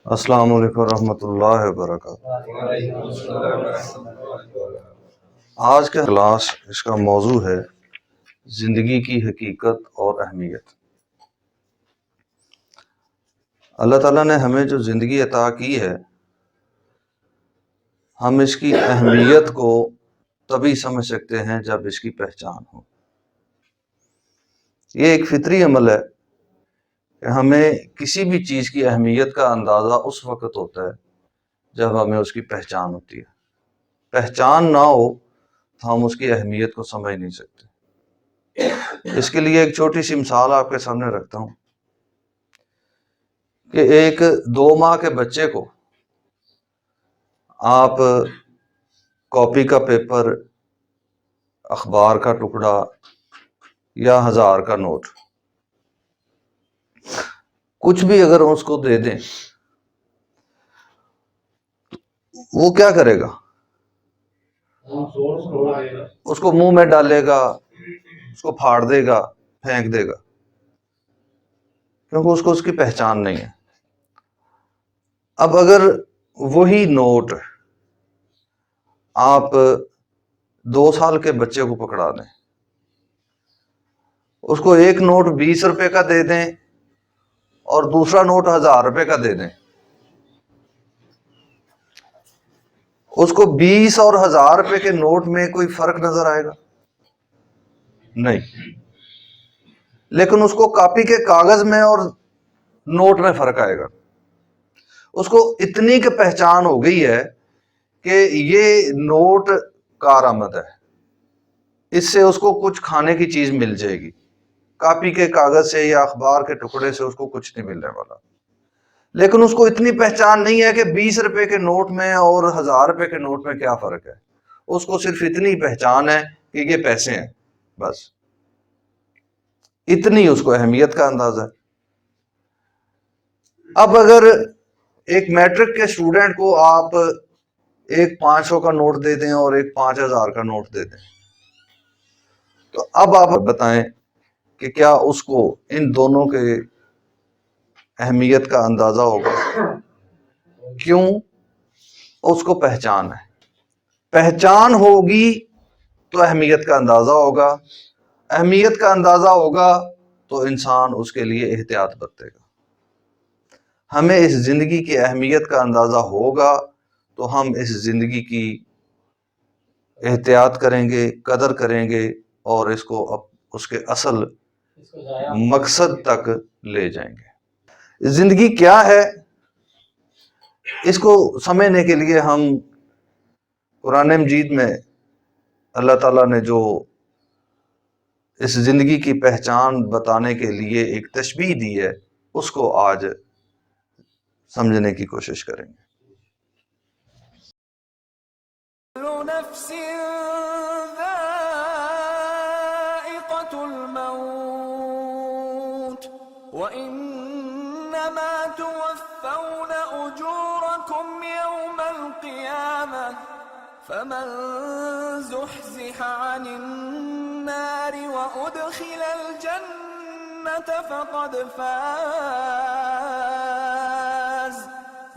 السلام علیکم ورحمۃ اللہ وبرکاتہ۔ آج کا کلاس اس کا موضوع ہے زندگی کی حقیقت اور اہمیت۔ اللہ تعالیٰ نے ہمیں جو زندگی عطا کی ہے، ہم اس کی اہمیت کو تبھی سمجھ سکتے ہیں جب اس کی پہچان ہو۔ یہ ایک فطری عمل ہے کہ ہمیں کسی بھی چیز کی اہمیت کا اندازہ اس وقت ہوتا ہے جب ہمیں اس کی پہچان ہوتی ہے۔ پہچان نہ ہو تو ہم اس کی اہمیت کو سمجھ نہیں سکتے۔ اس کے لیے ایک چھوٹی سی مثال آپ کے سامنے رکھتا ہوں کہ ایک 2 ماہ کے بچے کو آپ کاپی کا پیپر، اخبار کا ٹکڑا یا 1000 کا نوٹ کچھ بھی اگر اس کو دے دیں، وہ کیا کرے گا؟ اس کو منہ میں ڈالے گا، اس کو پھاڑ دے گا، پھینک دے گا، کیونکہ اس کو اس کی پہچان نہیں ہے۔ اب اگر وہی نوٹ آپ 2 سال کے بچے کو پکڑا دیں، اس کو ایک نوٹ 20 روپے کا دے دیں اور دوسرا نوٹ 1000 روپے کا دے دیں، اس کو 20 اور 1000 روپے کے نوٹ میں کوئی فرق نظر آئے گا؟ نہیں۔ لیکن اس کو کاپی کے کاغذ میں اور نوٹ میں فرق آئے گا۔ اس کو اتنی کہ پہچان ہو گئی ہے کہ یہ نوٹ کارآمد ہے، اس سے اس کو کچھ کھانے کی چیز مل جائے گی، کاپی کے کاغذ سے یا اخبار کے ٹکڑے سے اس کو کچھ نہیں ملنے والا۔ لیکن اس کو اتنی پہچان نہیں ہے کہ 20 روپے کے نوٹ میں اور 1000 روپے کے نوٹ میں کیا فرق ہے۔ اس کو صرف اتنی پہچان ہے کہ یہ پیسے ہیں، بس اتنی اس کو اہمیت کا اندازہ ہے۔ اب اگر ایک میٹرک کے اسٹوڈنٹ کو آپ ایک 500 کا نوٹ دے دیں اور ایک 5000 کا نوٹ دے دیں، تو اب آپ بتائیں کہ کیا اس کو ان دونوں کے اہمیت کا اندازہ ہوگا؟ کیوں؟ اس کو پہچان ہے۔ پہچان ہوگی تو اہمیت کا اندازہ ہوگا، اہمیت کا اندازہ ہوگا تو انسان اس کے لیے احتیاط برتے گا۔ ہمیں اس زندگی کی اہمیت کا اندازہ ہوگا تو ہم اس زندگی کی احتیاط کریں گے، قدر کریں گے اور اس کو اس کے اصل مقصد تک لے جائیں گے۔ زندگی کیا ہے، اس کو سمجھنے کے لیے ہم قرآن مجید میں اللہ تعالیٰ نے جو اس زندگی کی پہچان بتانے کے لیے ایک تشبیہ دی ہے، اس کو آج سمجھنے کی کوشش کریں گے۔ نفس ذائقة الموت وإنما توفون أجوركم يوم القيامة فمن زحزح عن النار وأدخل الجنة فقد فاز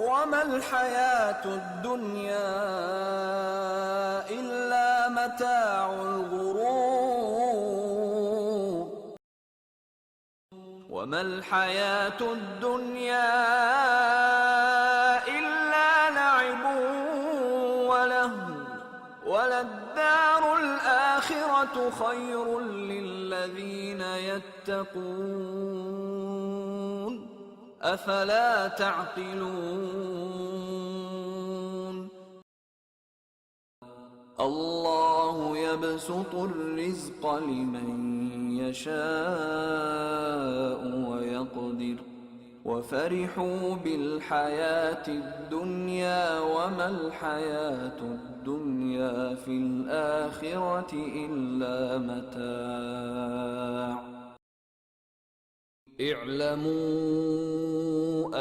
وما الحياة الدنيا إلا متاع الغرور وما الحياة الدنيا إلا لعب ولهو وللدار الآخرة خير للذين يتقون أفلا تعقلون الله يبسط الرزق لمن يشاء ويقدر وفرحوا بالحياة الدنيا وما الحياة الدنيا في الآخرة إلا متاع اعلموا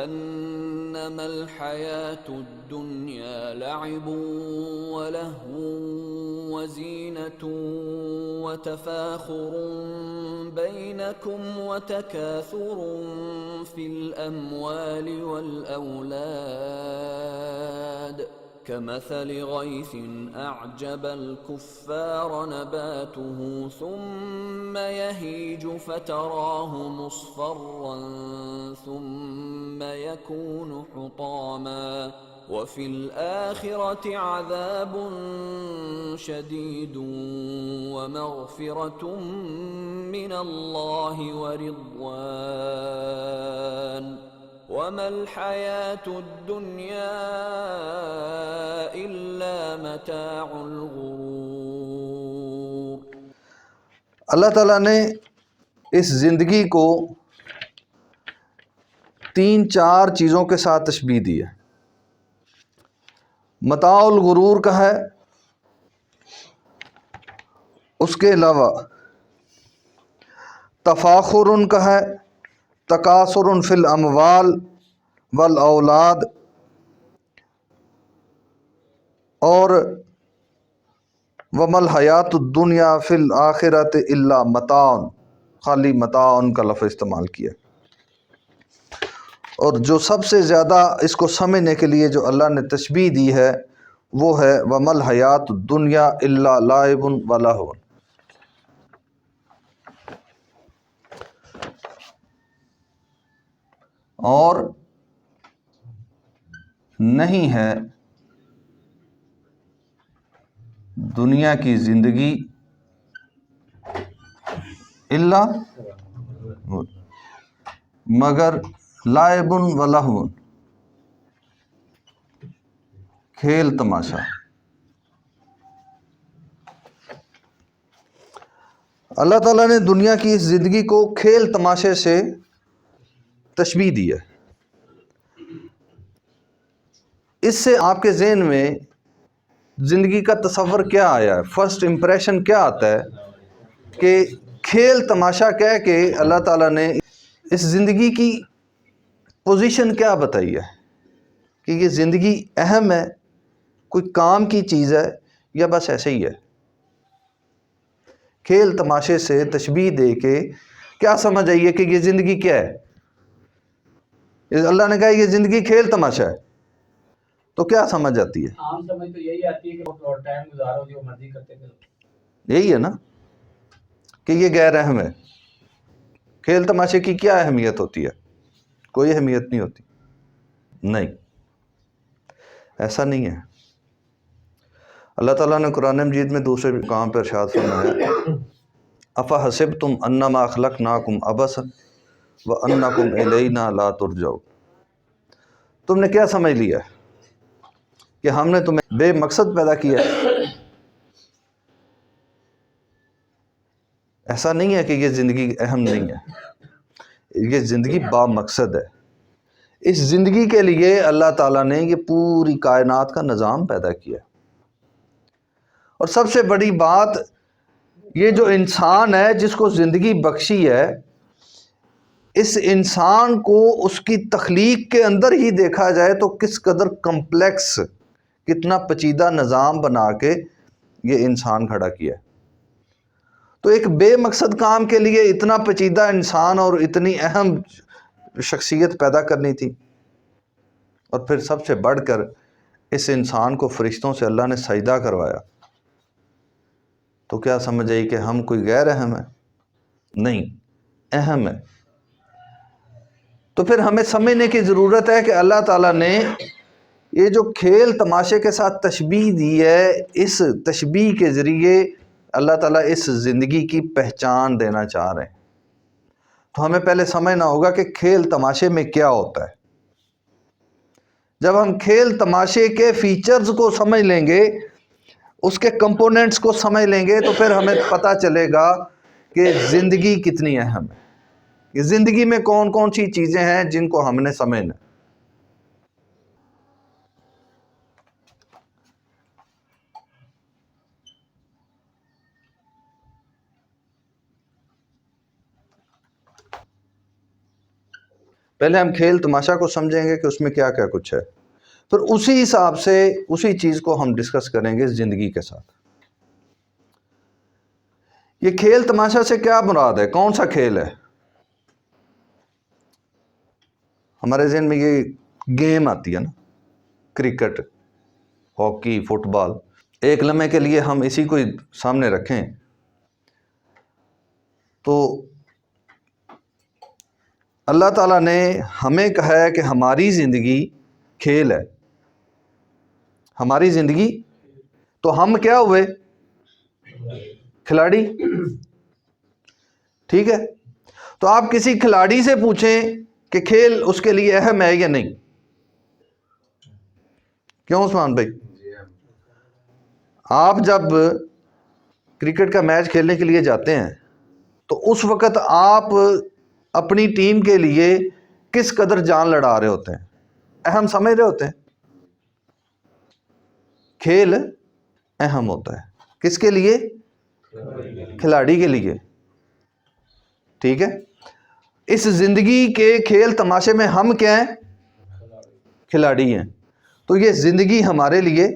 انما الحياة الدنيا لعب ولهو وزينة وتفاخر بينكم وتكاثر في الأموال والأولاد كمثل غيث أعجب الكفار نباته ثم يهيج فتراه مصفرا ثم يكون حطاما وفي الآخرة عذاب شديد ومغفرة من الله ورضوان وما الحياة الدنيا إلا متاع الغرور۔ اللہ تعالیٰ نے اس زندگی کو 3-4 چیزوں کے ساتھ تشبیہ دی ہے۔ متاع الغرور کا ہے، اس کے علاوہ تفاخر کا ہے، تکاثر فی الاموال والاولاد، اور وما الحیات الدنیا فی الآخرۃ الا متاع، خالی متاع کا لفظ استعمال کیا۔ اور جو سب سے زیادہ اس کو سمجھنے کے لیے جو اللہ نے تشبیہ دی ہے وہ ہے وما الحیات الدنیا الا لعب و لہو۔ اور نہیں ہے دنیا کی زندگی الا مگر لعب و لہو، کھیل تماشا۔ اللہ تعالیٰ نے دنیا کی اس زندگی کو کھیل تماشے سے تشبیہ دی ہے۔ اس سے آپ کے ذہن میں زندگی کا تصور کیا آیا ہے؟ فرسٹ امپریشن کیا آتا ہے کہ کھیل تماشا کہہ کے اللہ تعالیٰ نے اس زندگی کی پوزیشن کیا بتائی ہے کہ یہ زندگی اہم ہے، کوئی کام کی چیز ہے، یا بس ایسے ہی ہے؟ کھیل تماشے سے تشبیہ دے کے کیا سمجھ آئیے کہ یہ زندگی کیا ہے؟ اللہ نے کہا یہ زندگی کھیل تماشا ہے، تو کیا سمجھ آتی ہے؟ عام سمجھ تو یہی آتی ہے کہ اور ٹائم گزارو، جو مرضی کرتے کرو۔ یہی ہے نا کہ یہ غیر اہم ہے۔ کھیل تماشے کی کیا اہمیت ہوتی ہے؟ کوئی اہمیت نہیں ہوتی۔ نہیں، ایسا نہیں ہے۔ اللہ تعالیٰ نے قرآن مجید میں دوسرے مقام پر ارشاد فرمایا افحسبتم انما خلقناکم عبثا وانکم الینا لا ترجعون۔ تم نے کیا سمجھ لیا کہ ہم نے تمہیں بے مقصد پیدا کیا؟ ایسا نہیں ہے کہ یہ زندگی اہم نہیں ہے، یہ زندگی با مقصد ہے۔ اس زندگی کے لیے اللہ تعالیٰ نے یہ پوری کائنات کا نظام پیدا کیا۔ اور سب سے بڑی بات، یہ جو انسان ہے جس کو زندگی بخشی ہے، اس انسان کو اس کی تخلیق کے اندر ہی دیکھا جائے تو کس قدر کمپلیکس، کتنا پیچیدہ نظام بنا کے یہ انسان کھڑا کیا ہے۔ تو ایک بے مقصد کام کے لیے اتنا پیچیدہ انسان اور اتنی اہم شخصیت پیدا کرنی تھی، اور پھر سب سے بڑھ کر اس انسان کو فرشتوں سے اللہ نے سجدہ کروایا، تو کیا سمجھ آئی کہ ہم کوئی غیر اہم ہے؟ نہیں، اہم ہے۔ تو پھر ہمیں سمجھنے کی ضرورت ہے کہ اللہ تعالیٰ نے یہ جو کھیل تماشے کے ساتھ تشبیہ دی ہے، اس تشبیہ کے ذریعے اللہ تعالیٰ اس زندگی کی پہچان دینا چاہ رہے ہیں۔ تو ہمیں پہلے سمجھنا ہوگا کہ کھیل تماشے میں کیا ہوتا ہے۔ جب ہم کھیل تماشے کے فیچرز کو سمجھ لیں گے، اس کے کمپوننٹس کو سمجھ لیں گے، تو پھر ہمیں پتہ چلے گا کہ زندگی کتنی اہم ہے، کہ زندگی میں کون کون سی چیزیں ہیں جن کو ہم نے سمجھنا ہے۔ پہلے ہم کھیل تماشا کو سمجھیں گے کہ اس میں کیا کیا کچھ ہے، پھر اسی حساب سے اسی چیز کو ہم ڈسکس کریں گے زندگی کے ساتھ۔ یہ کھیل تماشا سے کیا مراد ہے؟ کون سا کھیل ہے؟ ہمارے ذہن میں یہ گیم آتی ہے نا، کرکٹ، ہاکی، فٹ بال. ایک لمحے کے لیے ہم اسی کو سامنے رکھیں تو اللہ تعالیٰ نے ہمیں کہا ہے کہ ہماری زندگی کھیل ہے. ہماری زندگی، تو ہم کیا ہوئے؟ کھلاڑی. ٹھیک ہے، تو آپ کسی کھلاڑی سے پوچھیں کہ کھیل اس کے لیے اہم ہے یا نہیں. کیوں عثمان بھائی؟ آپ جب کرکٹ کا میچ کھیلنے کے لیے جاتے ہیں تو اس وقت آپ اپنی ٹیم کے لیے کس قدر جان لڑا رہے ہوتے ہیں؟ اہم سمجھ رہے ہوتے ہیں. کھیل اہم ہوتا ہے کس کے لیے؟ کھلاڑی کے لیے. ٹھیک ہے، اس زندگی کے کھیل تماشے میں ہم کیا ہیں؟ کھلاڑی ہیں. تو یہ زندگی ہمارے لیے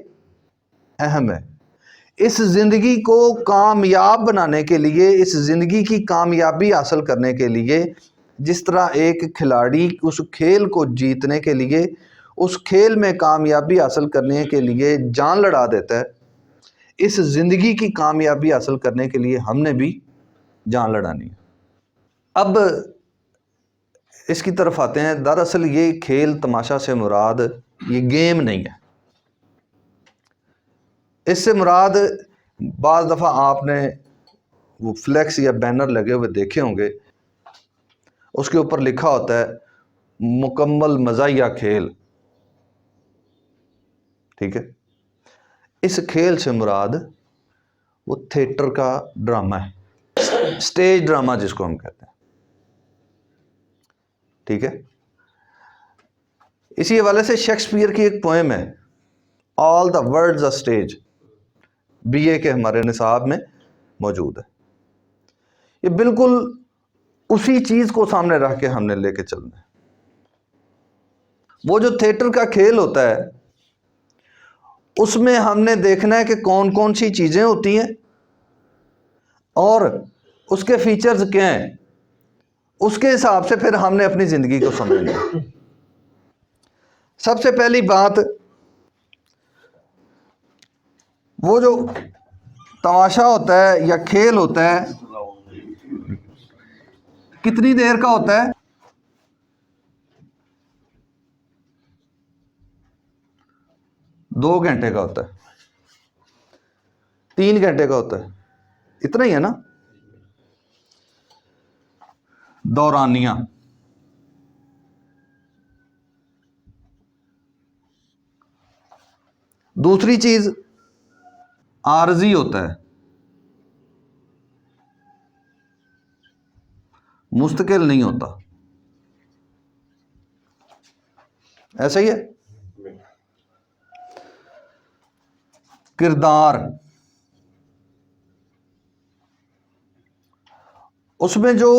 اہم ہے. اس زندگی کو کامیاب بنانے کے لیے، اس زندگی کی کامیابی حاصل کرنے کے لیے، جس طرح ایک کھلاڑی اس کھیل کو جیتنے کے لیے، اس کھیل میں کامیابی حاصل کرنے کے لیے جان لڑا دیتا ہے، اس زندگی کی کامیابی حاصل کرنے کے لیے ہم نے بھی جان لڑانی ہے. اب اس کی طرف آتے ہیں. دراصل یہ کھیل تماشا سے مراد یہ گیم نہیں ہے. اس سے مراد بعض دفعہ آپ نے وہ فلیکس یا بینر لگے ہوئے دیکھے ہوں گے، اس کے اوپر لکھا ہوتا ہے مکمل مزاحیہ کھیل. ٹھیک ہے، اس کھیل سے مراد وہ تھیٹر کا ڈرامہ ہے، سٹیج ڈرامہ جس کو ہم کہتے ہیں. ٹھیک ہے، اسی حوالے سے شیکسپیئر کی ایک پوئم ہے all the world's a stage, B A کے ہمارے نصاب میں موجود ہے. یہ بالکل اسی چیز کو سامنے رکھ کے ہم نے لے کے چلنا ہے. وہ جو تھیٹر کا کھیل ہوتا ہے اس میں ہم نے دیکھنا ہے کہ کون کون سی چیزیں ہوتی ہیں اور اس کے فیچرز کیا ہیں. اس کے حساب سے پھر ہم نے اپنی زندگی کو سمجھنا ہے. سب سے پہلی بات، وہ جو تماشا ہوتا ہے یا کھیل ہوتا ہے کتنی دیر کا ہوتا ہے؟ 2 گھنٹے کا ہوتا ہے، 3 گھنٹے کا ہوتا ہے، اتنا ہی ہے نا. دورانیہ. دوسری چیز عارضی ہوتا ہے، مستقل نہیں ہوتا. ایسا ہی ہے. کردار، اس میں جو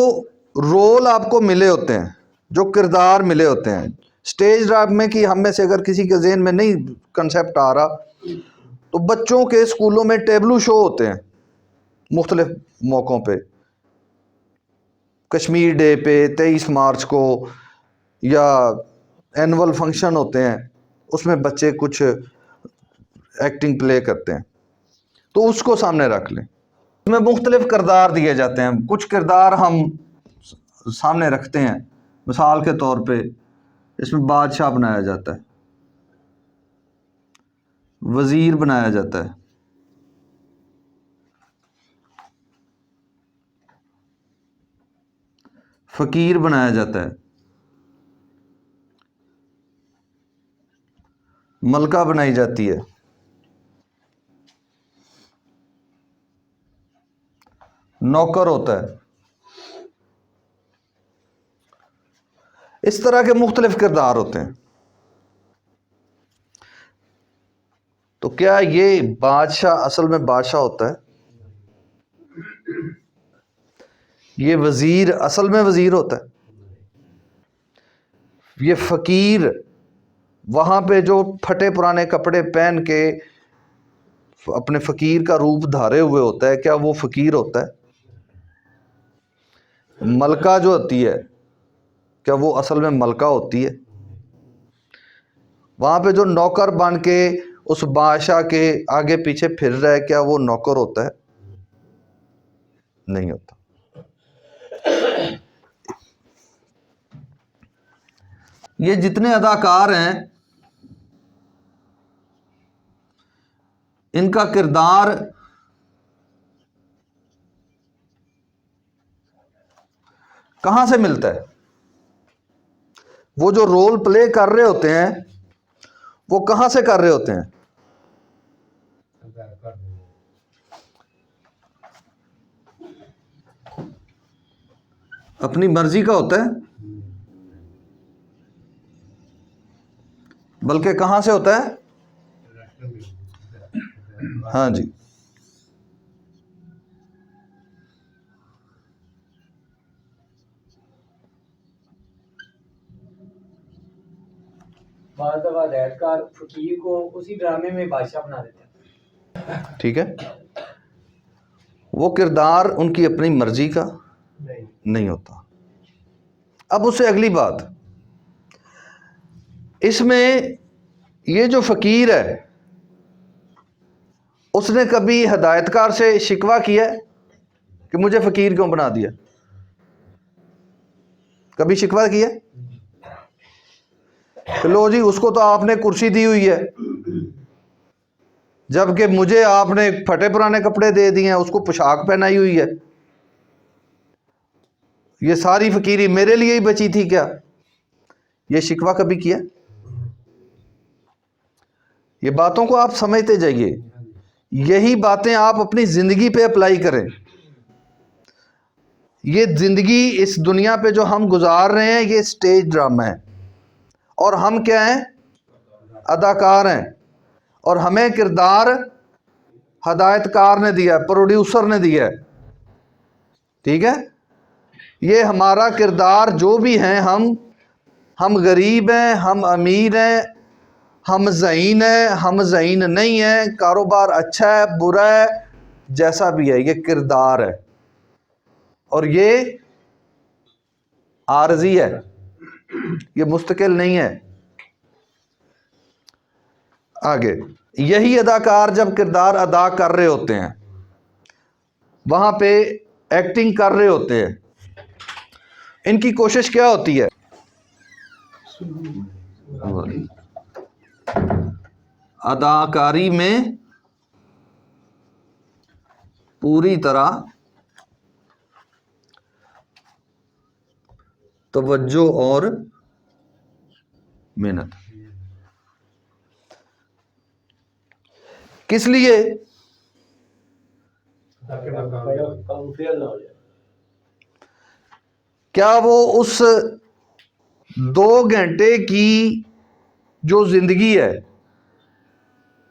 رول آپ کو ملے ہوتے ہیں، جو کردار ملے ہوتے ہیں. سٹیج ڈرامے کی ہم میں سے اگر کسی کے ذہن میں نہیں کنسیپٹ آ رہا تو بچوں کے اسکولوں میں ٹیبلو شو ہوتے ہیں مختلف موقعوں پہ. کشمیر ڈے پہ، 23 مارچ کو، یا اینول فنکشن ہوتے ہیں، اس میں بچے کچھ ایکٹنگ پلے کرتے ہیں. تو اس کو سامنے رکھ لیں. اس میں مختلف کردار دیے جاتے ہیں. کچھ کردار ہم سامنے رکھتے ہیں، مثال کے طور پہ اس میں بادشاہ بنایا جاتا ہے، وزیر بنایا جاتا ہے، فقیر بنایا جاتا ہے، ملکہ بنائی جاتی ہے، نوکر ہوتا ہے. اس طرح کے مختلف کردار ہوتے ہیں. تو کیا یہ بادشاہ اصل میں بادشاہ ہوتا ہے؟ یہ وزیر اصل میں وزیر ہوتا ہے؟ یہ فقیر وہاں پہ جو پھٹے پرانے کپڑے پہن کے اپنے فقیر کا روپ دھارے ہوئے ہوتا ہے، کیا وہ فقیر ہوتا ہے؟ ملکہ جو ہوتی ہے کیا وہ اصل میں ملکہ ہوتی ہے؟ وہاں پہ جو نوکر بن کے اس بادشاہ کے آگے پیچھے پھر رہا ہے کیا وہ نوکر ہوتا ہے؟ نہیں ہوتا۔ یہ جتنے اداکار ہیں ان کا کردار کہاں سے ملتا ہے؟ وہ جو رول پلے کر رہے ہوتے ہیں وہ کہاں سے کر رہے ہوتے ہیں؟ اپنی مرضی کا ہوتا ہے، بلکہ کہاں سے ہوتا ہے؟ ہاں جی، بعض دفعہ ہدایتکار فقیر کو اسی ڈرامے میں بادشاہ بنا دیتے ہیں۔ ٹھیک ہے، وہ کردار ان کی اپنی مرضی کا نہیں ہوتا۔ اب اس سے اگلی بات، اس میں یہ جو فقیر ہے اس نے کبھی ہدایتکار سے شکوہ کیا ہے کہ مجھے فقیر کیوں بنا دیا؟ کبھی شکوہ کیا؟ کہ لو جی اس کو تو آپ نے کرسی دی ہوئی ہے جبکہ مجھے آپ نے پھٹے پرانے کپڑے دے دیے ہیں، اس کو پوشاک پہنائی ہوئی ہے، یہ ساری فقیری میرے لیے ہی بچی تھی کیا؟ یہ شکوہ کبھی کیا؟ یہ باتوں کو آپ سمجھتے جائیے، یہی باتیں آپ اپنی زندگی پہ اپلائی کریں۔ یہ زندگی اس دنیا پہ جو ہم گزار رہے ہیں یہ سٹیج ڈرامہ ہے، اور ہم کیا ہیں؟ اداکار ہیں، اور ہمیں کردار ہدایتکار نے دیا، پروڈیوسر نے دیا ہے، ٹھیک ہے؟ یہ ہمارا کردار جو بھی ہیں، ہم غریب ہیں، ہم امیر ہیں، ہم ذہین ہیں، ہم ذہین نہیں ہیں، کاروبار اچھا ہے برا ہے، جیسا بھی ہے، یہ کردار ہے، اور یہ عارضی ہے، یہ مستقل نہیں ہے۔ آگے، یہی اداکار جب کردار ادا کر رہے ہوتے ہیں، وہاں پہ ایکٹنگ کر رہے ہوتے ہیں، ان کی کوشش کیا ہوتی ہے؟ اداکاری میں پوری طرح توجہ اور محنت۔ کس لیے؟ کیا وہ اس 2 گھنٹے کی جو زندگی ہے،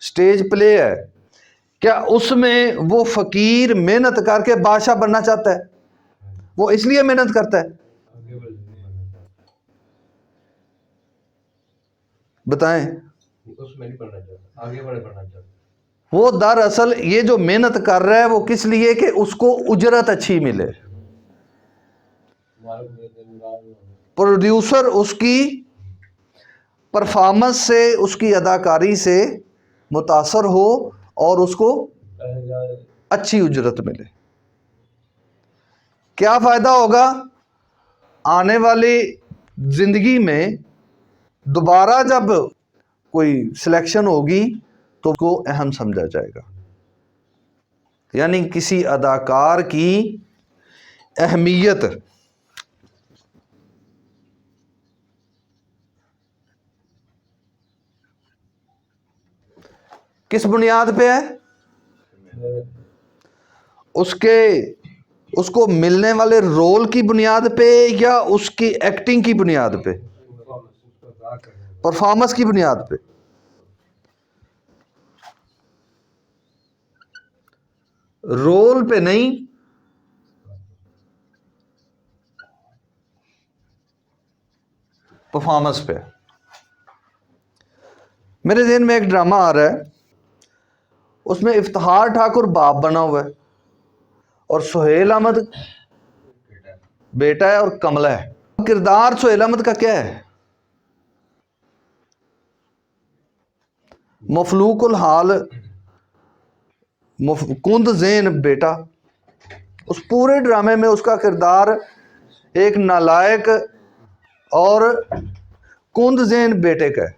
سٹیج پلے ہے، کیا اس میں وہ فقیر محنت کر کے بادشاہ بننا چاہتا ہے؟ وہ اس لیے محنت کرتا ہے؟ بتائیں۔ وہ دراصل یہ جو محنت کر رہا ہے وہ کس لیے؟ کہ اس کو اجرت اچھی ملے۔ پروڈیوسر اس کی پرفارمنس سے، اس کی اداکاری سے متاثر ہو اور اس کو اچھی اجرت ملے۔ کیا فائدہ ہوگا؟ آنے والی زندگی میں دوبارہ جب کوئی سلیکشن ہوگی تو کو اہم سمجھا جائے گا، یعنی کسی اداکار کی اہمیت کس بنیاد پہ ہے؟ اس کو ملنے والے رول کی بنیاد پہ یا اس کی ایکٹنگ کی بنیاد پہ؟ پرفارمنس کی بنیاد پہ۔ رول پہ نہیں، پرفارمنس پہ۔ میرے ذہن میں ایک ڈرامہ آ رہا ہے، اس میں افتخار ٹھاکر باپ بنا ہوا ہے اور سہیل احمد بیٹا ہے اور کملہ ہے. کردار سہیل احمد کا کیا ہے؟ مفلوق الحال کند ذہن بیٹا. اس پورے ڈرامے میں اس کا کردار ایک نالائق اور کند ذہن بیٹے کا ہے.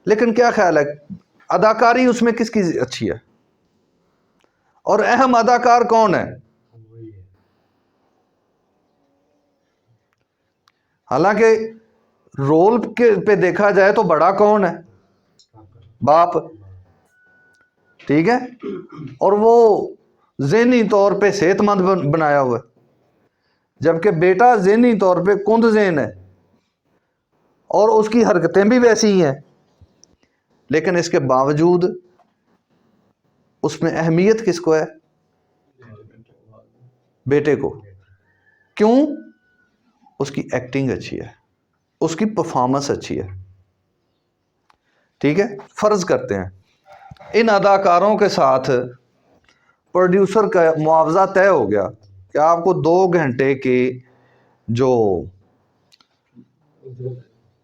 لیکن کیا خیال ہے اداکاری اس میں کس کی اچھی ہے؟ اور اہم اداکار کون ہے؟ حالانکہ رول پہ دیکھا جائے تو بڑا کون ہے؟ باپ. ٹھیک ہے، اور وہ ذہنی طور پہ صحت مند بنایا ہوا ہے، جبکہ بیٹا ذہنی طور پہ کند ذہن ہے اور اس کی حرکتیں بھی ویسی ہی ہیں. لیکن اس کے باوجود اس میں اہمیت کس کو ہے؟ بیٹے کو. کیوں؟ اس کی ایکٹنگ اچھی ہے، اس کی پرفارمنس اچھی ہے. ٹھیک ہے، فرض کرتے ہیں ان اداکاروں کے ساتھ پروڈیوسر کا معاوضہ طے ہو گیا کہ آپ کو 2 گھنٹے کی جو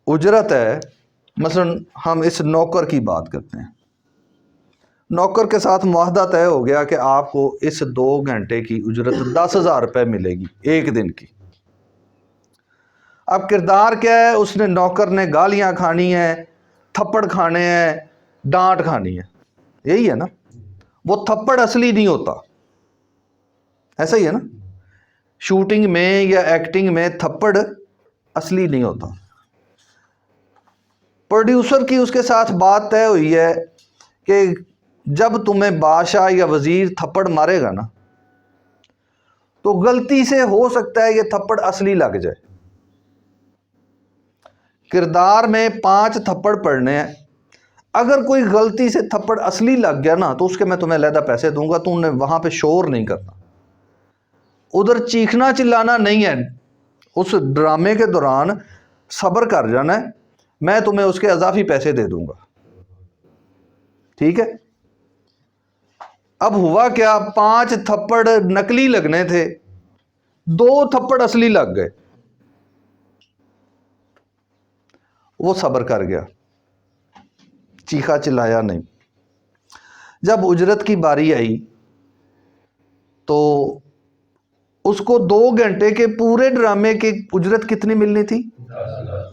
اجرت ہے، مثلا ہم اس نوکر کی بات کرتے ہیں، نوکر کے ساتھ معاہدہ طے ہو گیا کہ آپ کو اس 2 گھنٹے کی اجرت 10,000 روپے ملے گی ایک دن کی. اب کردار کیا ہے؟ اس نے نوکر نے گالیاں کھانی ہیں، تھپڑ کھانے ہیں، ڈانٹ کھانی ہے. یہی ہے نا؟ وہ تھپڑ اصلی نہیں ہوتا. ایسا ہی ہے نا؟ شوٹنگ میں یا ایکٹنگ میں تھپڑ اصلی نہیں ہوتا. پروڈیوسر کی اس کے ساتھ بات طے ہوئی ہے کہ جب تمہیں بادشاہ یا وزیر تھپڑ مارے گا نا تو غلطی سے ہو سکتا ہے یہ تھپڑ اصلی لگ جائے. کردار میں 5 تھپڑ پڑنے ہیں، اگر کوئی غلطی سے تھپڑ اصلی لگ گیا نا تو اس کے میں تمہیں علیحدہ پیسے دوں گا، تم نے وہاں پہ شور نہیں کرنا، ادھر چیخنا چلانا نہیں ہے. اس ڈرامے کے دوران صبر کر جانا ہے، میں تمہیں اس کے اضافی پیسے دے دوں گا. ٹھیک ہے. اب ہوا کیا، 5 تھپڑ نکلی لگنے تھے، 2 تھپڑ اصلی لگ گئے. وہ صبر کر گیا، چیخا چلایا نہیں. جب اجرت کی باری آئی تو اس کو 2 گھنٹے کے پورے ڈرامے کی اجرت کتنی ملنی تھی؟ 10,000.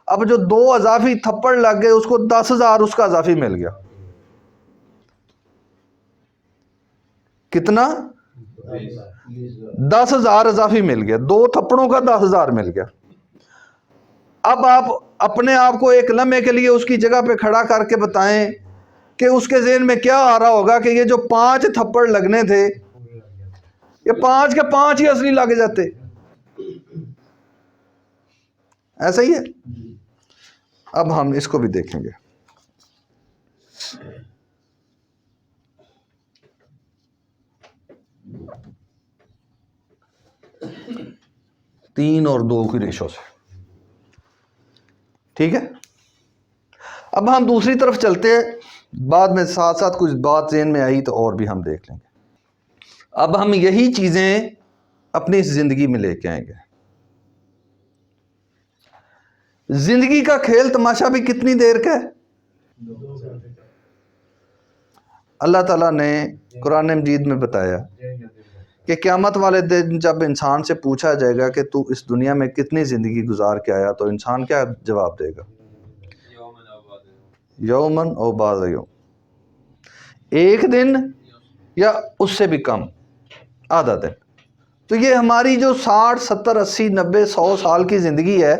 اب جو 2 اضافی تھپڑ لگ گئے اس کو 10,000 اس کا اضافی مل گیا. کتنا؟ 10,000 اضافی مل گیا. 2 تھپڑوں کا 10,000 مل گیا. اب آپ اپنے آپ کو ایک لمحے کے لیے اس کی جگہ پہ کھڑا کر کے بتائیں کہ اس کے ذہن میں کیا آ رہا ہوگا کہ یہ جو 5 تھپڑ لگنے تھے یہ 5 کے 5 ہی اصلی لگ جاتے. ایسا ہی ہے. اب ہم اس کو بھی دیکھیں گے. تین اور 2 کی ریشو سے. ٹھیک ہے. اب ہم دوسری طرف چلتے ہیں، بعد میں ساتھ ساتھ کچھ بات ذہن میں آئی تو اور بھی ہم دیکھ لیں گے. اب ہم یہی چیزیں اپنی زندگی میں لے کے آئیں گے. زندگی کا کھیل تماشا بھی کتنی دیر کا ہے؟ اللہ تعالیٰ نے قرآن مجید میں بتایا کہ قیامت والے دن جب انسان سے پوچھا جائے گا کہ تو اس دنیا میں کتنی زندگی گزار کے آیا تو انسان کیا جواب دے گا؟ یومن او بعض یوم، ایک دن یا اس سے بھی کم، آدھا دن. تو یہ ہماری جو 60 70 80 90 100 سال کی زندگی ہے،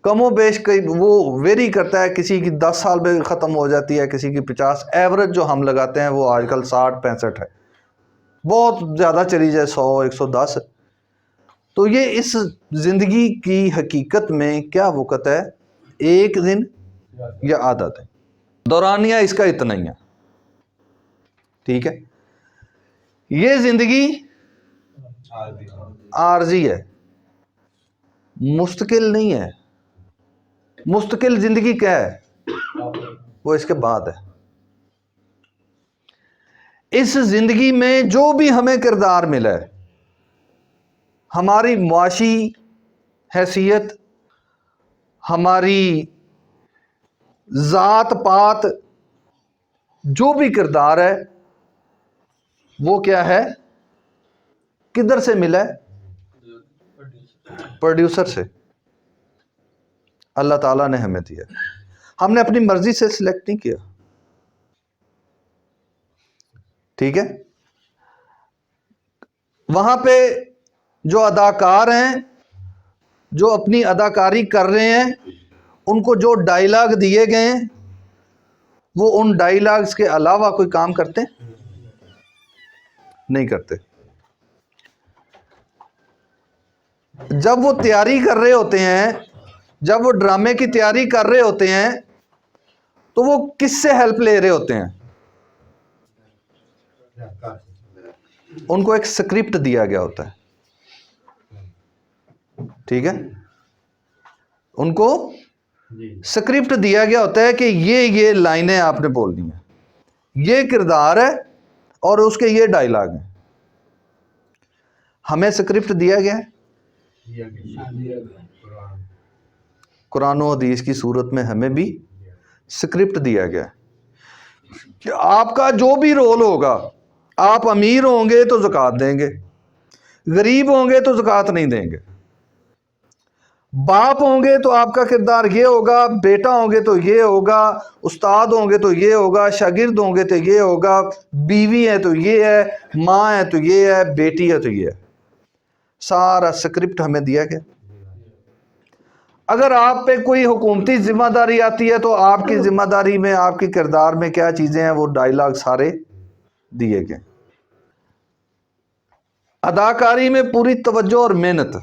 کم و بیش وہ ویری کرتا ہے، کسی کی 10 سال میں ختم ہو جاتی ہے، کسی کی 50. ایوریج جو ہم لگاتے ہیں وہ آج کل 60 65 ہے. بہت زیادہ چلی جائے 100 110. تو یہ اس زندگی کی حقیقت میں کیا وقت ہے؟ ایک دن یا آدھا دن. دورانیہ اس کا اتنا ہی ہے. ٹھیک ہے. یہ زندگی عارضی ہے، مستقل نہیں ہے. مستقل زندگی کیا ہے؟ وہ اس کے بعد ہے. اس زندگی میں جو بھی ہمیں کردار ملا ہے، ہماری معاشی حیثیت، ہماری ذات پات، جو بھی کردار ہے وہ کیا ہے؟ کدھر سے ملا ہے؟ پروڈیوسر سے۔ اللہ تعالیٰ نے ہمیں دیا، ہم نے اپنی مرضی سے سلیکٹ نہیں کیا، ٹھیک ہے؟ وہاں پہ جو اداکار ہیں، جو اپنی اداکاری کر رہے ہیں، ان کو جو ڈائیلاگ دیے گئے ہیں وہ ان ڈائیلاگز کے علاوہ کوئی کام کرتے نہیں کرتے۔ جب وہ تیاری کر رہے ہوتے ہیں، جب وہ ڈرامے کی تیاری کر رہے ہوتے ہیں، تو وہ کس سے ہیلپ لے رہے ہوتے ہیں؟ ان کو ایک سکرپٹ دیا گیا ہوتا ہے، ٹھیک ہے؟ ان کو سکرپٹ دیا گیا ہوتا ہے کہ یہ لائنیں آپ نے بولنی ہیں، یہ کردار ہے اور اس کے یہ ڈائیلاگ ہیں۔ ہمیں سکرپٹ دیا گیا ہے قرآن و حدیث کی صورت میں، ہمیں بھی سکرپٹ دیا گیا ہے کہ آپ کا جو بھی رول ہوگا، آپ امیر ہوں گے تو زکوٰۃ دیں گے، غریب ہوں گے تو زکوٰۃ نہیں دیں گے، باپ ہوں گے تو آپ کا کردار یہ ہوگا، بیٹا ہوں گے تو یہ ہوگا، استاد ہوں گے تو یہ ہوگا، شاگرد ہوں گے تو یہ ہوگا، بیوی ہے تو یہ ہے، ماں ہے تو یہ ہے، بیٹی ہے تو یہ ہے۔ سارا سکرپٹ ہمیں دیا گیا۔ اگر آپ پہ کوئی حکومتی ذمہ داری آتی ہے تو آپ کی ذمہ داری میں، آپ کے کردار میں کیا چیزیں ہیں، وہ ڈائیلاگ سارے دیے گئے۔ اداکاری میں پوری توجہ اور محنت۔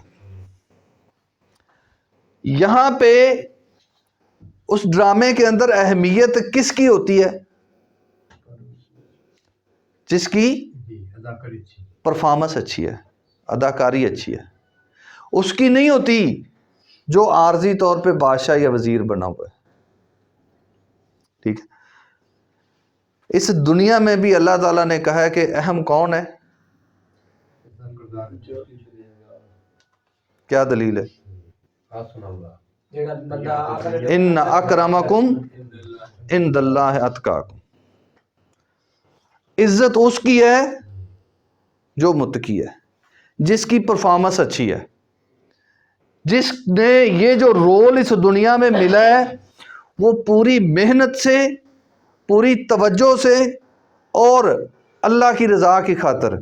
یہاں پہ اس ڈرامے کے اندر اہمیت کس کی ہوتی ہے؟ جس کی پرفارمنس اچھی ہے، اداکاری اچھی ہے۔ اس کی نہیں ہوتی جو عارضی طور پہ بادشاہ یا وزیر بنا ہوا ہے، ٹھیک ہے؟ اس دنیا میں بھی اللہ تعالیٰ نے کہا ہے کہ اہم کون ہے؟ کیا دلیل ہے؟ ان اکرمکم عند اللہ اتقاکم۔ عزت اس کی ہے جو متقی ہے، جس کی پرفارمنس اچھی ہے، جس نے یہ جو رول اس دنیا میں ملا ہے وہ پوری محنت سے، پوری توجہ سے اور اللہ کی رضا کی خاطر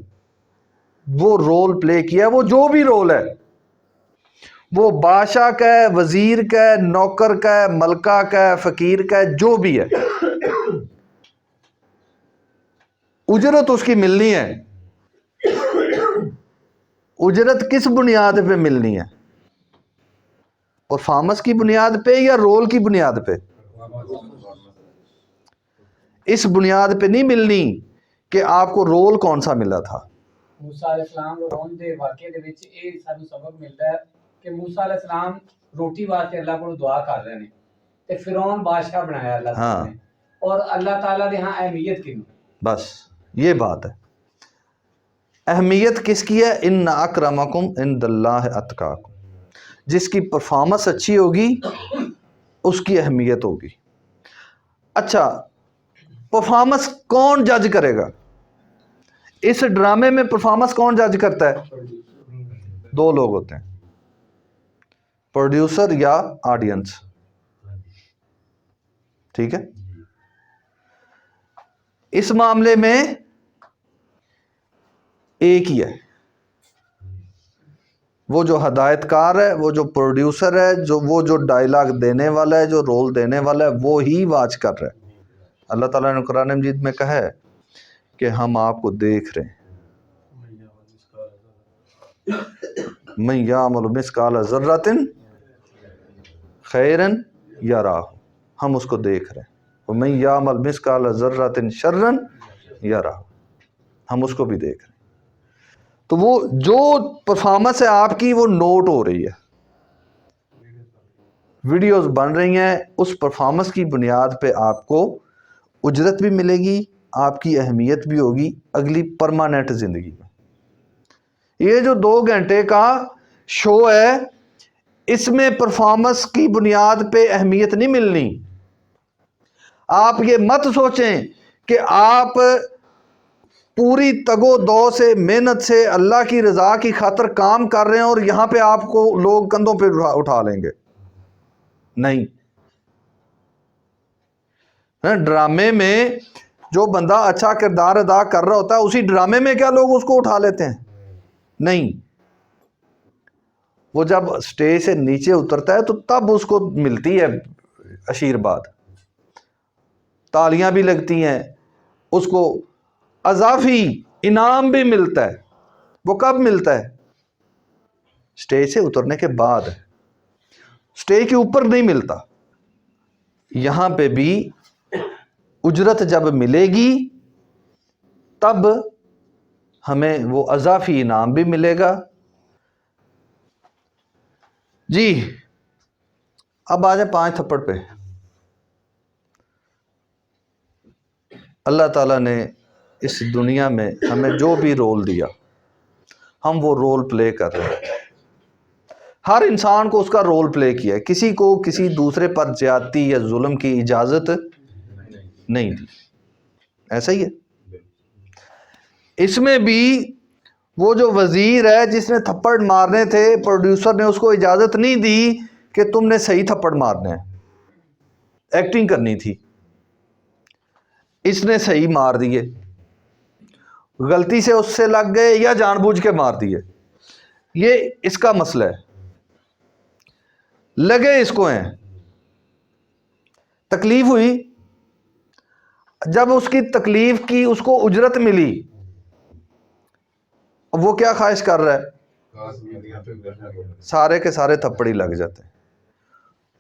وہ رول پلے کیا۔ وہ جو بھی رول ہے، وہ بادشاہ کا ہے، وزیر کا ہے، نوکر کا ہے، ملکہ کا ہے، فقیر کا ہے، جو بھی ہے، اجرت اس کی ملنی ہے۔ اجرت کس بنیاد پہ ملنی ہے؟ پرفارمنس کی بنیاد پہ یا رول کی بنیاد پہ؟ اس بنیاد پہ نہیں ملنی کہ آپ کو رول کون سا ملا تھا۔ موسیٰ علیہ السلام فرعون دے واقعے دے وچ یہ سانوں سبق ملتا ہے کہ موسیٰ علیہ السلام روٹی واسطے اللہ کو دعا کر رہے ہیں تے فرعون بادشاہ بنایا اللہ تعالیٰ نے، اور اللہ تعالیٰ دے ہاں اہمیت کی۔ بس یہ بات ہے، اہمیت کس کی ہے؟ ان اکرمکم عند اللہ اتقاکم۔ جس کی پرفارمنس اچھی ہوگی اس کی اہمیت ہوگی۔ اچھا، پرفارمنس کون جج کرے گا؟ اس ڈرامے میں پرفارمنس کون جج کرتا ہے؟ دو لوگ ہوتے ہیں، پروڈیوسر یا آڈینس، ٹھیک ہے؟ اس معاملے میں ایک ہی ہے، وہ جو ہدایت کار ہے، وہ جو پروڈیوسر ہے، وہ جو ڈائیلاگ دینے والا ہے، جو رول دینے والا ہے، وہ ہی واچ کر رہا ہے۔ اللہ تعالیٰ نے قرآن مجید میں کہا ہے کہ ہم آپ کو دیکھ رہے ہیں، من یعمل مثقال ذرۃ خیرا یرہ، ہم اس کو دیکھ رہے ہیں، ومن یعمل مثقال ذرۃ شرا یرہ، ہم اس کو بھی دیکھ رہے ہیں۔ تو وہ جو پرفارمنس ہے آپ کی، وہ نوٹ ہو رہی ہے، ویڈیوز بن رہی ہیں، اس پرفارمنس کی بنیاد پہ آپ کو اجرت بھی ملے گی، آپ کی اہمیت بھی ہوگی اگلی پرماننٹ زندگی میں۔ یہ جو 2 گھنٹے کا شو ہے اس میں پرفارمنس کی بنیاد پہ اہمیت نہیں ملنی۔ آپ یہ مت سوچیں کہ آپ پوری تگ و دو سے محنت سے اللہ کی رضا کی خاطر کام کر رہے ہیں اور یہاں پہ آپ کو لوگ کندھوں پہ اٹھا لیں گے، نہیں۔ ڈرامے میں جو بندہ اچھا کردار ادا کر رہا ہوتا ہے اسی ڈرامے میں کیا لوگ اس کو اٹھا لیتے ہیں؟ نہیں، وہ جب سٹیج سے نیچے اترتا ہے تو تب اس کو ملتی ہے آشیرواد، تالیاں بھی لگتی ہیں، اس کو اضافی انعام بھی ملتا ہے۔ وہ کب ملتا ہے؟ سٹیج سے اترنے کے بعد، سٹیج کے اوپر نہیں ملتا۔ یہاں پہ بھی اجرت جب ملے گی تب ہمیں وہ اضافی انعام بھی ملے گا۔ جی اب آ جائیں 5 تھپڑ پہ۔ اللہ تعالیٰ نے اس دنیا میں ہمیں جو بھی رول دیا ہم وہ رول پلے کر رہے ہیں۔ ہر انسان کو اس کا رول پلے کیا ہے، کسی کو کسی دوسرے پر زیادتی یا ظلم کی اجازت نہیں دی، ایسا ہی ہے۔ اس میں بھی وہ جو وزیر ہے جس نے تھپڑ مارنے تھے، پروڈیوسر نے اس کو اجازت نہیں دی کہ تم نے صحیح تھپڑ مارنے ہیں، ایکٹنگ کرنی تھی، اس نے صحیح مار دیے، غلطی سے اس سے لگ گئے یا جان بوجھ کے مار دیے، یہ اس کا مسئلہ ہے۔ لگے اس کو ہیں، تکلیف ہوئی، جب اس کی تکلیف کی اس کو اجرت ملی، وہ کیا خواہش کر رہا ہے؟ سارے کے سارے تھپڑ ہی لگ جاتے ہیں۔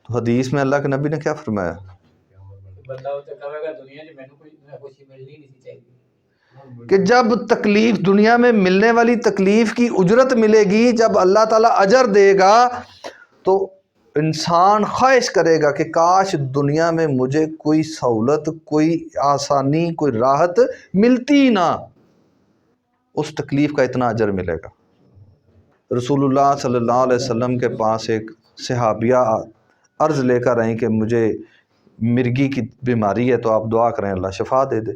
تو حدیث میں اللہ کے نبی نے کیا فرمایا؟ کہ جب تکلیف دنیا میں ملنے والی تکلیف کی اجرت ملے گی، جب اللہ تعالیٰ اجر دے گا تو انسان خواہش کرے گا کہ کاش دنیا میں مجھے کوئی سہولت، کوئی آسانی، کوئی راحت ملتی نہ، اس تکلیف کا اتنا اجر ملے گا۔ رسول اللہ صلی اللہ علیہ وسلم کے پاس ایک صحابیہ عرض لے کر آئیں کہ مجھے مرگی کی بیماری ہے تو آپ دعا کریں اللہ شفا دے دے۔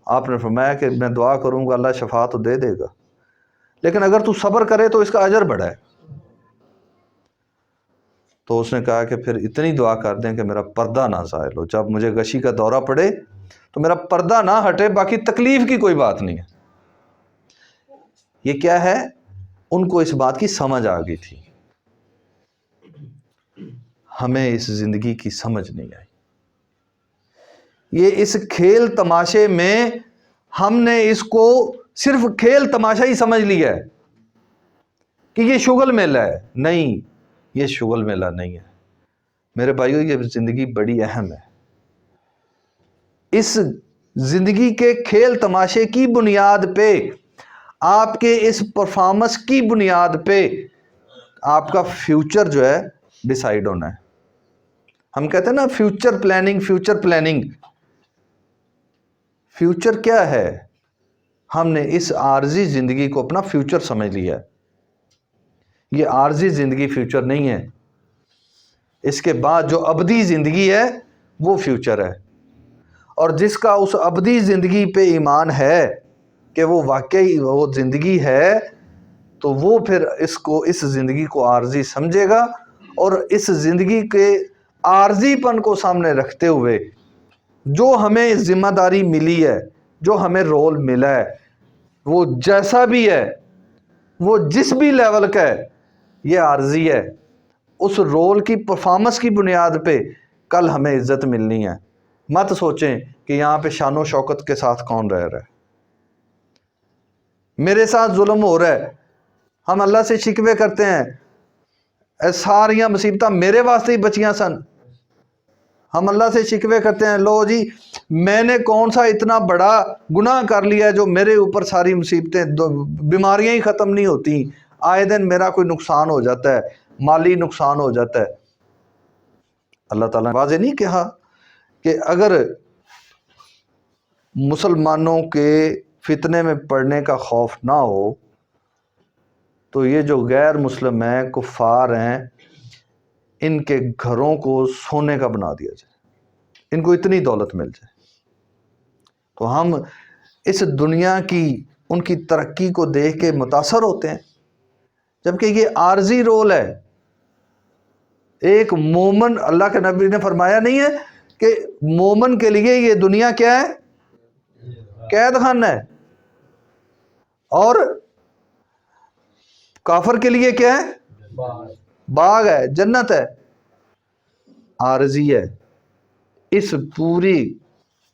آپ نے فرمایا کہ میں دعا کروں گا اللہ شفا تو دے دے گا، لیکن اگر تو صبر کرے تو اس کا اجر بڑھا ہے۔ تو اس نے کہا کہ پھر اتنی دعا کر دیں کہ میرا پردہ نہ زائل ہو، جب مجھے غشی کا دورہ پڑے تو میرا پردہ نہ ہٹے، باقی تکلیف کی کوئی بات نہیں ہے۔ یہ کیا ہے؟ ان کو اس بات کی سمجھ آ گئی تھی، ہمیں اس زندگی کی سمجھ نہیں آئی۔ یہ اس کھیل تماشے میں ہم نے اس کو صرف کھیل تماشا ہی سمجھ لیا ہے کہ یہ شغل میلہ ہے۔ نہیں، یہ شغل میلہ نہیں ہے میرے بھائیو، یہ زندگی بڑی اہم ہے۔ اس زندگی کے کھیل تماشے کی بنیاد پہ، آپ کے اس پرفارمنس کی بنیاد پہ آپ کا فیوچر جو ہے ڈیسائیڈ ہونا ہے۔ ہم کہتے ہیں نا future planning, future planning. Future کیا ہے؟ ہم نے اس عارضی زندگی کو اپنا فیوچر سمجھ لیا ہے۔ یہ عارضی زندگی فیوچر نہیں ہے، اس کے بعد جو ابدی زندگی ہے وہ فیوچر ہے۔ اور جس کا اس ابدی زندگی پہ ایمان ہے کہ وہ واقعی وہ زندگی ہے، تو وہ پھر اس زندگی کو عارضی سمجھے گا، اور اس زندگی کے عارضی پن کو سامنے رکھتے ہوئے جو ہمیں ذمہ داری ملی ہے، جو ہمیں رول ملا ہے، وہ جیسا بھی ہے، وہ جس بھی لیول کا ہے، یہ عارضی ہے۔ اس رول کی پرفارمنس کی بنیاد پہ کل ہمیں عزت ملنی ہے۔ مت سوچیں کہ یہاں پہ شان و شوکت کے ساتھ کون رہ رہا ہے، میرے ساتھ ظلم ہو رہا ہے، ہم اللہ سے شکوے کرتے ہیں، اے ساریاں مصیبتاں میرے واسطے ہی بچیاں سن۔ ہم اللہ سے شکوے کرتے ہیں، لو جی میں نے کون سا اتنا بڑا گناہ کر لیا ہے جو میرے اوپر ساری مصیبتیں، بیماریاں ہی ختم نہیں ہوتی، آئے دن میرا کوئی نقصان ہو جاتا ہے، مالی نقصان ہو جاتا ہے۔ اللہ تعالیٰ نے واضح نہیں کہا کہ اگر مسلمانوں کے فتنے میں پڑنے کا خوف نہ ہو تو یہ جو غیر مسلم ہیں، کفار ہیں، ان کے گھروں کو سونے کا بنا دیا جائے، ان کو اتنی دولت مل جائے تو ہم اس دنیا کی ان کی ترقی کو دیکھ کے متاثر ہوتے ہیں، جبکہ یہ عارضی رول ہے۔ ایک مومن، اللہ کے نبی نے فرمایا نہیں ہے کہ مومن کے لیے یہ دنیا کیا ہے؟ قید خانہ ہے، اور کافر کے لیے کیا ہے؟ باغ ہے، جنت ہے۔ عارضی ہے۔ اس پوری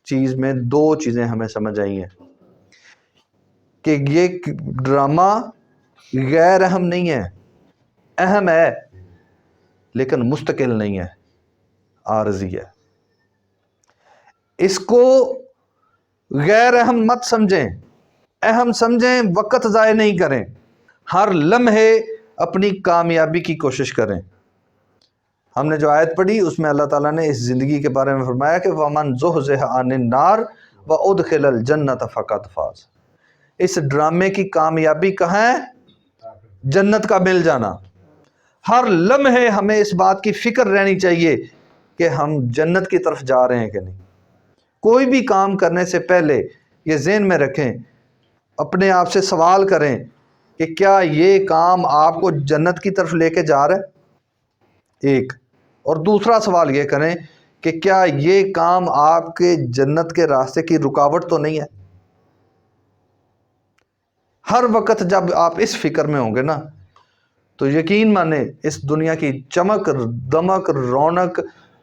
چیز میں دو چیزیں ہمیں سمجھ آئی ہیں کہ یہ ڈرامہ غیر اہم نہیں ہے، اہم ہے لیکن مستقل نہیں ہے، عارضی ہے۔ اس کو غیر اہم مت سمجھیں، اہم سمجھیں، وقت ضائع نہیں کریں، ہر لمحے اپنی کامیابی کی کوشش کریں۔ ہم نے جو آیت پڑھی اس میں اللہ تعالیٰ نے اس زندگی کے بارے میں فرمایا کہ وَمَنْ زُحْزِحَ عَنِ النَّارِ وَأُدْخِلَ الْجَنَّةَ فَقَدْ فَازَ۔ اس ڈرامے کی کامیابی کہاں ہے؟ جنت کا مل جانا۔ ہر لمحے ہمیں اس بات کی فکر رہنی چاہیے کہ ہم جنت کی طرف جا رہے ہیں کہ نہیں۔ کوئی بھی کام کرنے سے پہلے یہ ذہن میں رکھیں، اپنے آپ سے سوال کریں کہ کیا یہ کام آپ کو جنت کی طرف لے کے جا رہا ہے؟ ایک، اور دوسرا سوال یہ کریں کہ کیا یہ کام آپ کے جنت کے راستے کی رکاوٹ تو نہیں ہے؟ ہر وقت جب آپ اس فکر میں ہوں گے نا تو یقین مانیں اس دنیا کی چمک، دمک، رونق،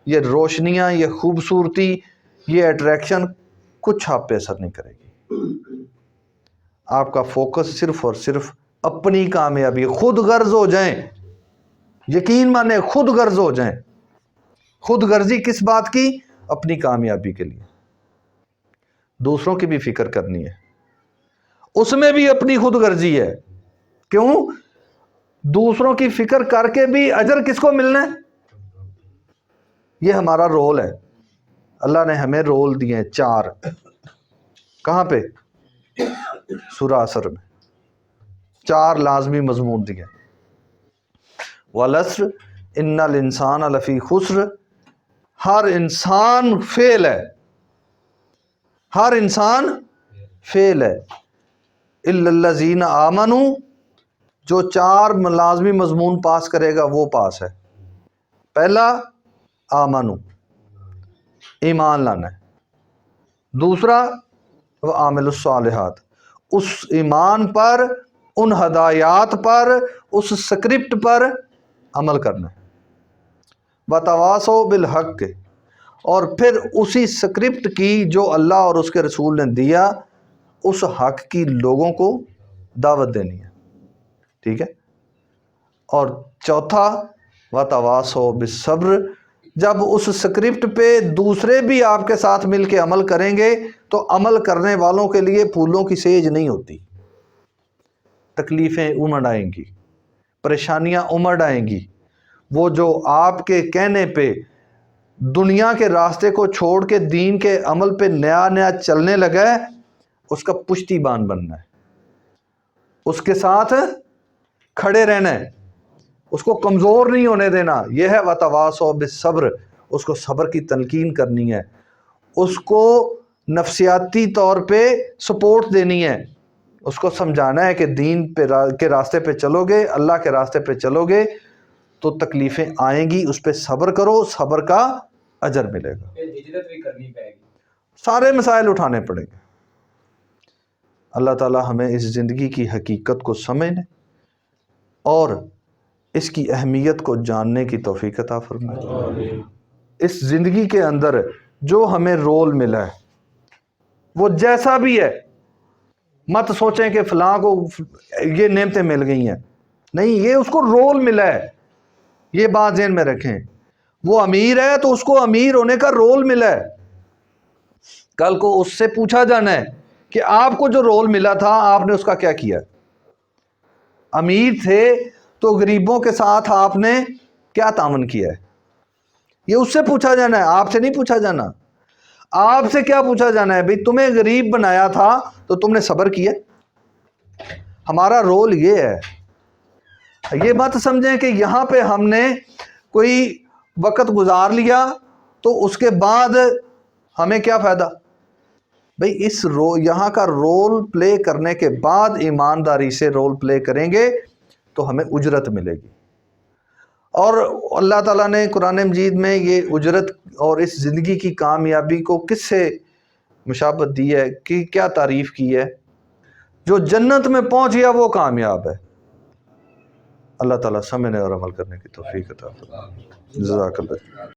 یہ روشنیاں، یہ خوبصورتی، یہ اٹریکشن کچھ آپ پہ اثر نہیں کرے گی۔ آپ کا فوکس صرف اور صرف اپنی کامیابی، خود غرض ہو جائیں، یقین مانیں خود غرض ہو جائیں۔ خود غرضی کس بات کی؟ اپنی کامیابی کے لیے۔ دوسروں کی بھی فکر کرنی ہے، اس میں بھی اپنی خود غرضی ہے۔ کیوں؟ دوسروں کی فکر کر کے بھی اجر کس کو ملنا ہے؟ یہ ہمارا رول ہے۔ اللہ نے ہمیں رول دیے ہیں 4۔ کہاں پہ؟ سورہ عصر میں 4 لازمی مضمون دیے۔ وَالْعَصْرِ إِنَّ الْإِنسَانَ لَفِي خُسْرٍ، ہر انسان فیل ہے، ہر انسان فیل ہے، إِلَّا الَّذِينَ آمَنُوا، جو 4 لازمی مضمون پاس کرے گا وہ پاس ہے۔ پہلا آمنو، ایمان لانا ہے۔ دوسرا وعامل الصالحات، اس ایمان پر، ان ہدایات پر، اس سکرپٹ پر عمل کرنا ہے۔ وتواصوا بالحق، اور پھر اسی سکرپٹ کی جو اللہ اور اس کے رسول نے دیا، اس حق کی لوگوں کو دعوت دینی ہے۔ ٹھیک ہے؟ اور چوتھا وتواصوا بالصبر، جب اس سکرپٹ پہ دوسرے بھی آپ کے ساتھ مل کے عمل کریں گے تو عمل کرنے والوں کے لیے پھولوں کی سیج نہیں ہوتی، تکلیفیں امڑ آئیں گی، پریشانیاں امڑ آئیں گی۔ وہ جو آپ کے کہنے پہ دنیا کے راستے کو چھوڑ کے دین کے عمل پہ نیا نیا چلنے لگا ہے، اس کا پشتی بان بننا ہے، اس کے ساتھ کھڑے رہنا ہے، اس کو کمزور نہیں ہونے دینا۔ یہ ہے وتواصوا بالصبر، اس کو صبر کی تلقین کرنی ہے، اس کو نفسیاتی طور پہ سپورٹ دینی ہے، اس کو سمجھانا ہے کہ دین کے راستے پہ چلو گے، اللہ کے راستے پہ چلو گے تو تکلیفیں آئیں گی، اس پہ صبر کرو، صبر کا اجر ملے گا۔ ہجرت بھی کرنی پڑے گی، سارے مسائل اٹھانے پڑیں گے۔ اللہ تعالی ہمیں اس زندگی کی حقیقت کو سمجھنے اور اس کی اہمیت کو جاننے کی توفیق عطا فرمائے۔ اس زندگی کے اندر جو ہمیں رول ملا ہے وہ جیسا بھی ہے، مت سوچیں کہ فلاں کو یہ نعمتیں مل گئی ہیں، نہیں، یہ اس کو رول ملا ہے، یہ بات ذہن میں رکھیں۔ وہ امیر ہے تو اس کو امیر ہونے کا رول ملا ہے، کل کو اس سے پوچھا جانا ہے کہ آپ کو جو رول ملا تھا آپ نے اس کا کیا کیا؟ امیر تھے تو غریبوں کے ساتھ آپ نے کیا تعاون کیا ہے؟ یہ اس سے پوچھا جانا ہے، آپ سے نہیں پوچھا جانا۔ آپ سے کیا پوچھا جانا ہے؟ بھئی تمہیں غریب بنایا تھا تو تم نے صبر کیا؟ ہمارا رول یہ ہے. یہ بات سمجھیں کہ یہاں پہ ہم نے کوئی وقت گزار لیا تو اس کے بعد ہمیں کیا فائدہ؟ بھئی اس یہاں کا رول پلے کرنے کے بعد ایمانداری سے رول پلے کریں گے تو ہمیں اجرت ملے گی. اور اللہ تعالیٰ نے قرآن مجید میں یہ اجرت اور اس زندگی کی کامیابی کو کس سے مشابہت دی ہے کہ کیا تعریف کی ہے؟ جو جنت میں پہنچ گیا وہ کامیاب ہے. اللہ تعالیٰ سمجھنے اور عمل کرنے کی توفیق عطا فرمائے. جزاک اللہ.